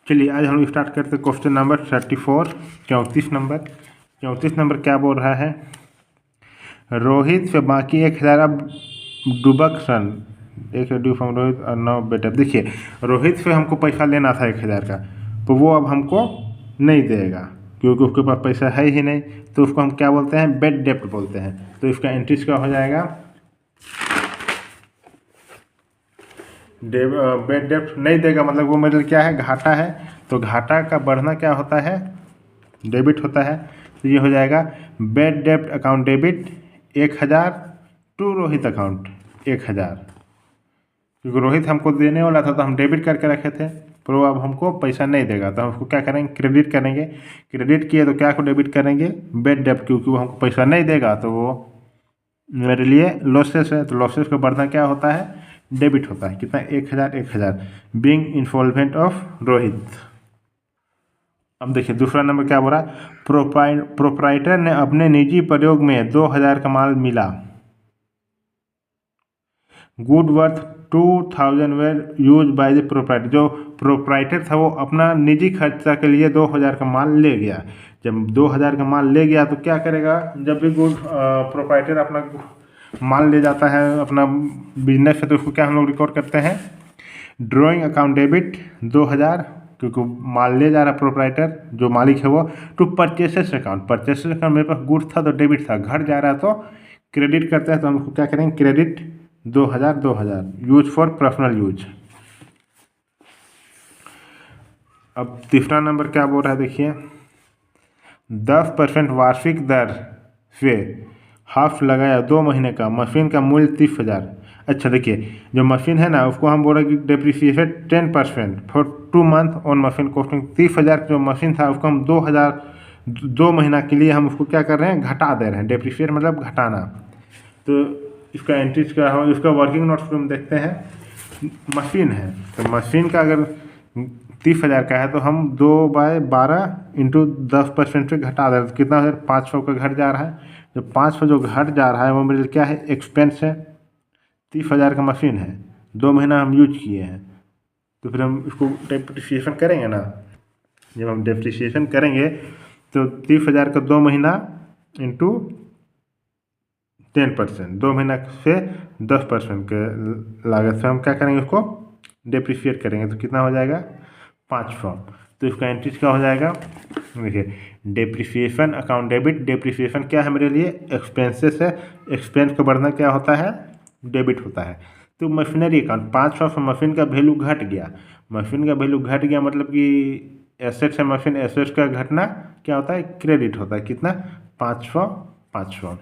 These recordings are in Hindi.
चलिए आज हम स्टार्ट करते हैं क्वेश्चन नंबर 34। 34 नंबर क्या बोल रहा है, रोहित से बाकी 1000 अब डुबक्सन एक ड्यू फ्रॉम रोहित और 9 बेटा। देखिए रोहित से हमको पैसा लेना था 1000 का, तो वो अब हमको नहीं देगा क्योंकि उसके पास पैसा है ही नहीं, तो उसको हम क्या बोलते हैं, बेड डेप्ट बोलते हैं। तो इसका एंट्रीज क्या हो जाएगा, बेड डेप्ट नहीं देगा मतलब वो मेरे लिए क्या है, घाटा है। तो घाटा का बढ़ना क्या होता है, डेबिट होता है। तो ये हो जाएगा बेड डेप्ट account debit 1000 to Rohit account 1000, क्योंकि रोहित हमको देने वाला था तो हम डेबिट करके रखे थे, पर वो अब हमको पैसा नहीं देगा तो हम उसको क्या करेंगे, क्रेडिट करेंगे। क्रेडिट किए तो क्या को डेबिट करेंगे, बेड डेप्ट, क्योंकि वो हमको पैसा नहीं देगा तो वो मेरे लिए लॉसेस है। तो लॉसेस का बढ़ना क्या होता है, डेबिट होता है। कितना, 1000 बीइंग इंसॉल्वेंट ऑफ रोहित। अब देखिए दूसरा नंबर क्या बोल रहा है, प्रोप्राइटर ने अपने निजी प्रयोग में 2000 का माल मिला, good worth 2000 were use by the proprietor. जो प्रोप्राइटर था वो अपना निजी खर्चा के लिए 2000 का माल ले गया। जब 2000 का माल ले गया तो क्या करेगा, जब भी गुड प्रोप्राइटर अपना माल ले जाता है अपना बिजनेस से, तो उसको क्या हम लोग रिकॉर्ड करते हैं, ड्रॉइंग अकाउंट डेबिट 2000, क्योंकि माल ले जा रहा प्रोप्राइटर जो मालिक है वो, to purchases account. Purchases account मेरे पास गुड्स था तो डेबिट था, घर जा रहा तो क्रेडिट करते हैं, तो हम उसको क्या करेंगे, credit 2000 use for personal use. अब तीसरा नंबर क्या बोल रहा है, देखिए 10% वार्षिक दर से हाफ लगाया 2 महीने का, मशीन का मूल्य 30,000। अच्छा देखिए जो मशीन है ना उसको हम बोल रहे हैं कि depreciation 10% for 2 month on machine costing. 30,000 जो मशीन था उसको हम 2000 2 महीना के लिए हम उसको क्या कर रहे हैं, घटा दे रहे हैं। डेप्रिसिएट मतलब घटाना। तो इसका एंट्रीज क्या हो, इसका वर्किंग नोट्स हम देखते हैं। मशीन है तो मशीन का अगर 30,000 का है तो हम 2/12 इंटू 10% से घटा दे रहे हैं, कितना हो जाए, 500 का घट जा रहा है। जो 500 जो घट जा रहा है वो मेरे लिए क्या है, एक्सपेंस है। 30,000 का मशीन है, 2 महीना हम यूज किए हैं, तो फिर हम इसको डेप्रिसिएशन करेंगे ना। जब हम डेप्रिसिएशन करेंगे तो 30,000 का 2 महीना इंटू 10%, 2 महीना से 10% के लागत से हम क्या करेंगे, उसको डेप्रिसिएट करेंगे, तो कितना हो जाएगा, 500। तो इसका एंट्रीज क्या हो जाएगा, देखिए डेप्रिसिएशन अकाउंट डेबिट। डेप्रिसिएशन क्या है मेरे लिए, एक्सपेंसेस है। एक्सपेंस का बढ़ना क्या होता है, डेबिट होता है। तो मशीनरी अकाउंट 500 से मशीन का वैल्यू घट गया। मशीन का वैल्यू घट गया मतलब कि एसेट्स है मशीन, एसेट्स का घटना क्या होता है, क्रेडिट होता है। कितना, 500।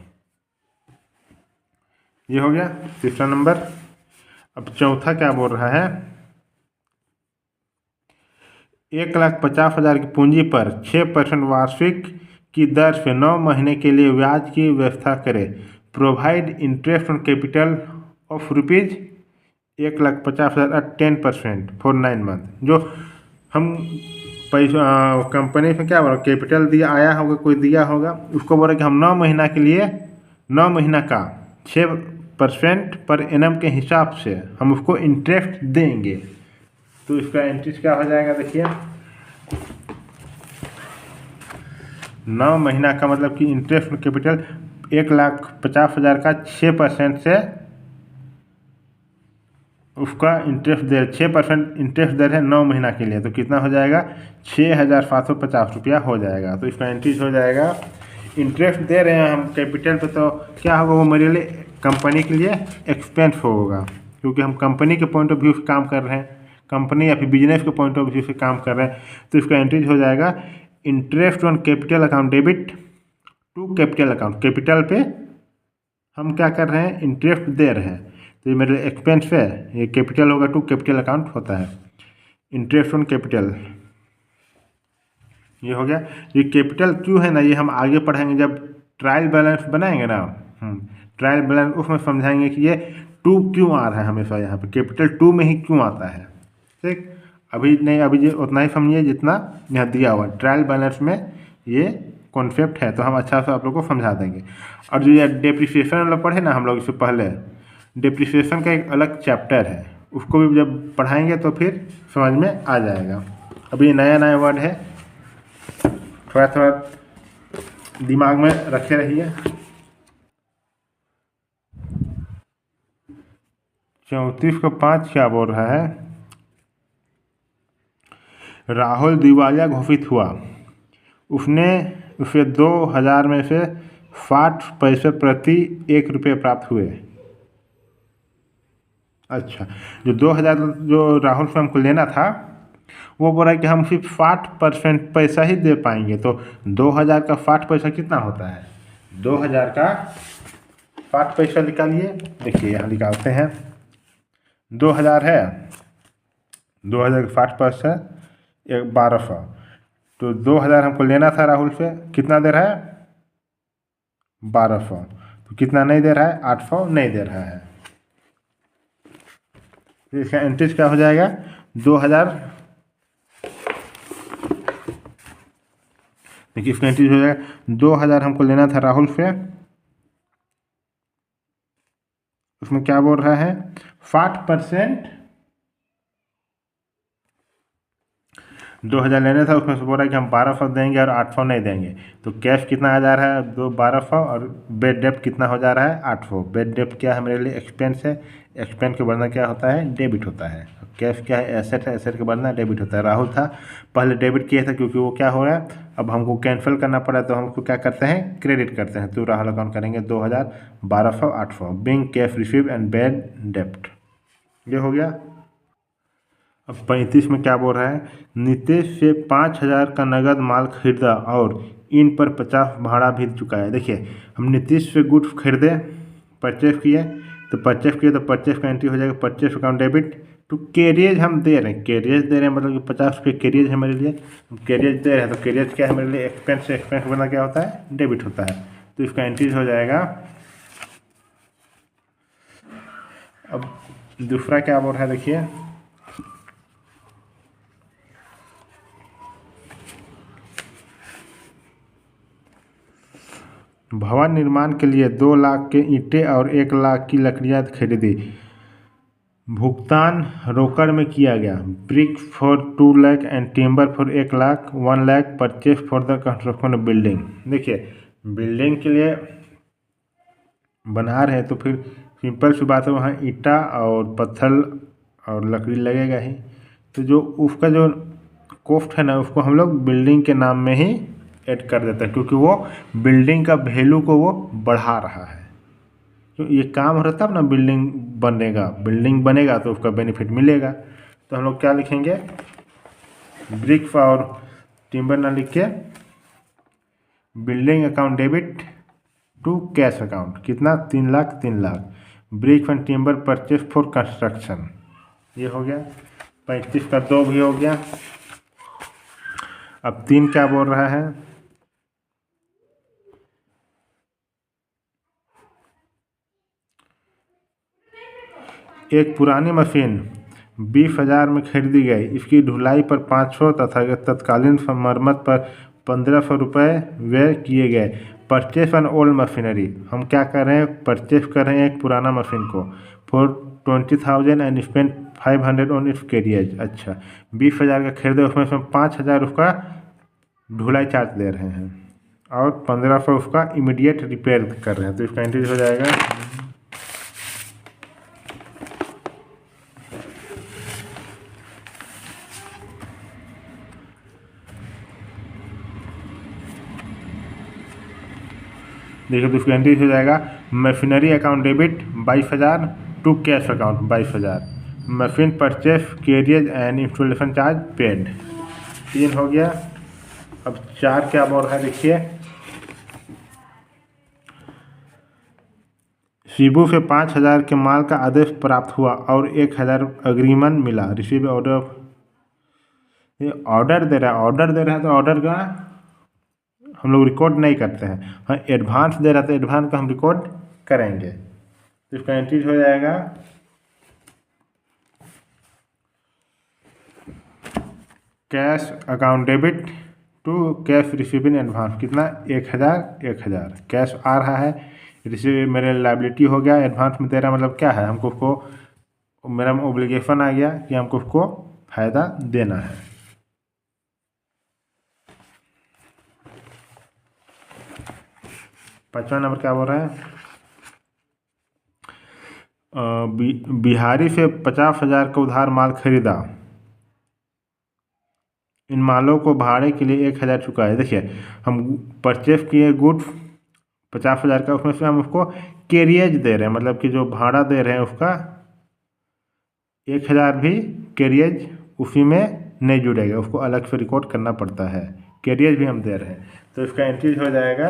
ये हो गया तीसरा नंबर। अब चौथा क्या बोल रहा है, 1,50,000 की पूंजी पर 6% वार्षिक की दर से 9 महीने के लिए ब्याज की व्यवस्था करें। Provide interest on capital of rupees 1,50,000 at 10% for 9 month. जो हम पैसा कंपनी में क्या बोला, कैपिटल दिया आया होगा, कोई दिया होगा, उसको बोला कि हम 9 महीना के लिए 9 महीना का 6% पर एनम के हिसाब से हम उसको इंटरेस्ट देंगे। तो इसका एंट्रीज क्या हो जाएगा, देखिए 9 महीना का मतलब कि इंटरेस्ट कैपिटल 1,50,000 का 6% से उसका इंटरेस्ट दे, 6% इंटरेस्ट दे रहे हैं 9 महीना के लिए, तो कितना हो जाएगा, 6,750 रुपया हो जाएगा। तो इसका एंट्रीज हो जाएगा, इंटरेस्ट दे रहे हैं हम कैपिटल पे, तो क्या होगा, वो मेरे लिए कंपनी के लिए एक्सपेंस होगा, क्योंकि हम कंपनी के पॉइंट ऑफ व्यू से काम कर रहे हैं, कंपनी या फिर बिजनेस के पॉइंट ऑफ व्यू से काम कर रहे हैं। तो इसका एंट्रीज हो जाएगा, interest on capital account debit to capital account. Capital पे हम क्या कर रहे हैं, इंटरेस्ट दे रहे हैं, तो ये मेरे एक्सपेंस है, ये कैपिटल होगा, टू कैपिटल अकाउंट होता है। इंटरेस्ट ऑन कैपिटल ये हो गया। ये कैपिटल क्यों है ना, ये हम आगे पढ़ेंगे जब ट्रायल बैलेंस बनाएंगे ना। ट्रायल बैलेंस उसमें समझाएंगे कि ये 2 क्यों आ रहा है हमेशा, यहाँ पे कैपिटल 2 में ही क्यों आता है। ठीक, अभी नहीं, अभी उतना ही समझिए जितना यहाँ दिया हुआ। ट्रायल बैलेंस में ये कॉन्सेप्ट है, तो हम अच्छा से आप लोग को समझा देंगे। और जो ये डेप्रिसिएशन वाला पढ़े ना हम लोग इससे पहले, डेप्रिसिएशन का एक अलग चैप्टर है, उसको भी जब पढ़ाएंगे तो फिर समझ में आ जाएगा। अभी नया नया वर्ड है, थोड़ा थोड़ा दिमाग में रखे रहिए। 34 को 5 क्या बोल रहा है? राहुल दिवालिया घोषित हुआ, उसने उसे 2000 में से 60 पैसे प्रति 1 रुपये प्राप्त हुए। अच्छा, जो 2000 जो राहुल से हमको लेना था वो बोल रहा है कि हम सिर्फ 60% पैसा ही दे पाएंगे। तो 2000 का 60 पैसा कितना होता है? 2000 का 60 पैसा निकालिए। देखिए यहाँ निकालते हैं। 2000 है, 2000 का 60 पैसा 1200। तो 2000 हमको लेना था राहुल से, कितना दे रहा है? 1200। तो कितना नहीं दे रहा है? 800 नहीं दे रहा है। तो इसका एंट्रीज क्या हो जाएगा? 2000। देखिए इसका एंट्रीज हो जाएगा 2000 हमको लेना था राहुल से, उसमें क्या बोल रहा है? 60%। 2000 लेने था, उसमें से बोल रहा है कि हम 1200 देंगे और 800 नहीं देंगे। तो कैश कितना आ जा रहा है? 1200। और बेड डेप्ट कितना हो जा रहा है? 800। बेड डेप्ट क्या है मेरे लिए? एक्सपेंस है। एक्सपेंस के बढ़ना क्या होता है? डेबिट होता है। कैश क्या है? एसेट है। एसेट के बढ़ना डेबिट होता है। राहुल था पहले डेबिट किया था, क्योंकि वो क्या हो रहा है, अब हमको कैंसिल करना पड़ा, तो हम उसको क्या करते हैं? क्रेडिट करते हैं। तो राहुल अकाउंट करेंगे 2000, 1200, 800। Being cash receive and bad डेप्ट, ये हो गया। अब 35 में क्या बोल रहा है? नितेश से 5000 का नगद माल खरीदा और इन पर 50 भाड़ा भी चुकाया। देखिए हम नीतीश से गुड्स खरीदे, परचेस किए, तो परचेस का एंट्री हो जाएगा purchase account debit to carriage. हम दे रहे हैं, कैरियज दे रहे हैं, मतलब कि 50 रुपये कैरियज है मेरे लिए, कैरियज दे रहे हैं। तो कैरियज क्या है मेरे लिए? एक्सपेंस से एक्सपेंस बना क्या होता है? डेबिट होता है। तो इसका एंट्रीज हो जाएगा। अब दूसरा क्या बोल रहा है? देखिए भवन निर्माण के लिए 2 लाख के ईंटें और 1 लाख की लकड़ियां खरीदी। भुगतान रोकड़ में किया गया। Brick for 2 lakh and timber for 1 lakh, 1 lakh purchase for the construction of building. देखिए बिल्डिंग के लिए बना रहे हैं तो फिर सिंपल सी बात है, वहाँ ईंटा और पत्थर और लकड़ी लगेगा ही। तो जो उसका जो कॉस्ट है ना, उसको हम लोग बिल्डिंग के नाम में ही ऐड कर देता है, क्योंकि वो बिल्डिंग का वैल्यू को वो बढ़ा रहा है। तो ये काम हो रहा तब ना बिल्डिंग बनेगा तो उसका बेनिफिट मिलेगा। तो हम लोग क्या लिखेंगे? ब्रिक और टिम्बर ना लिख के building account debit to cash account. कितना? 3 lakh 3 lakh. Brick and timber purchase for construction, ये हो गया। 35 का 2 भी हो गया। अब 3 क्या बोल रहा है? एक पुरानी मशीन 20,000 में खरीदी गई। इसकी ढुलाई पर 500 तथा तत्कालीन मरम्मत पर 1500 रुपये व्यय किए गए। Purchase an old machinery. हम क्या कर रहे हैं? परचेस कर रहे हैं एक पुराना मशीन को for 20,000 and spend 500 on it's carriage. अच्छा 20,000 का खरीदे, उसमें से 5,000 उसका ढुलाई चार्ज ले रहे हैं और 1500 उसका इमीडिएट रिपेयर कर रहे हैं। तो इसका एंट्री हो जाएगा। देखिए तो उसका एंट्री हो जाएगा। Machinery account debit 22,000 to cash account 22,000। Machine purchase carriage and installation charge paid. 3 हो गया। अब 4 क्या बोल रहा है? देखिए शिबू से 5,000 के माल का आदेश प्राप्त हुआ और 1,000 अग्रीमन मिला। Receive order. ये ऑर्डर दे रहा है तो ऑर्डर का हम लोग रिकॉर्ड नहीं करते हैं। हाँ एडवांस दे रहा है तो एडवांस का हम रिकॉर्ड करेंगे। तो इसका एंट्री हो जाएगा cash account debit to cash receive in advance. कितना? 1,000 कैश आ रहा है, रिसीव मेरे लाइबिलिटी हो गया। एडवांस में दे रहा मतलब क्या है? हमको उसको मेरा ओब्लिगेशन आ गया कि हमको उसको फ़ायदा देना है। 5वां नंबर क्या बोल रहा है, बिहारी से 50,000 का उधार माल खरीदा, इन मालों को भाड़े के लिए 1,000 चुका है। देखिए हम परचेस किए गुड्स 50,000 का, उसमें से हम उसको कैरियज दे रहे हैं, मतलब कि जो भाड़ा दे रहे हैं उसका 1,000 भी कैरियज उसी में नहीं जुड़ेगा, उसको अलग से रिकॉर्ड करना पड़ता है। कैरियज भी हम दे रहे हैं, तो इसका एंट्री हो जाएगा,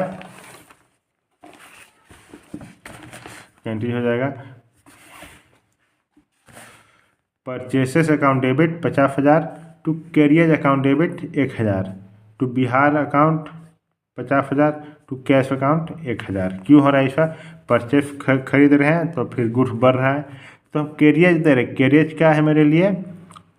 purchases account debit 50,000 to carriage account debit 1,000 to Bihar account 50,000 to cash account 1,000। क्यों हो रहा है ऐसा, परचेस खरीद रहे हैं तो फिर गुड्स बढ़ रहा है, तो हम कैरियज दे रहे हैं। कैरियज क्या है मेरे लिए,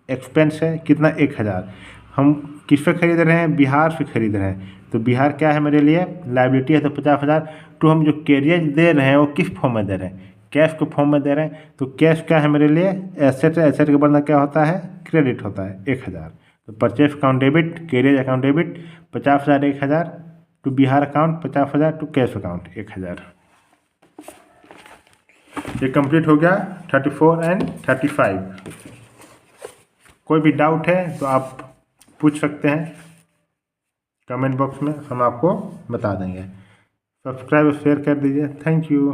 एक्सपेंस है, कितना 1,000। हम किस पे खरीद रहे हैं, बिहार से खरीद रहे हैं, तो बिहार क्या है मेरे लिए, लाइबिलिटी है, तो 50,000। तो हम जो कैरियज दे रहे हैं वो किस फॉर्म में दे रहे हैं, कैश के फॉर्म में दे रहे हैं, तो कैश क्या है मेरे लिए, एसेट है, एसेट के बदला क्या होता है, क्रेडिट होता है 1,000। तो purchase account debit, carriage account debit 50,000 1,000 to Bihar account 50,000 to cash account 1,000। ये कंप्लीट हो गया 34 एंड 35। कोई भी डाउट है तो आप पूछ सकते हैं कमेंट बॉक्स में, हम आपको बता देंगे। सब्सक्राइब और शेयर कर दीजिए। Thank you.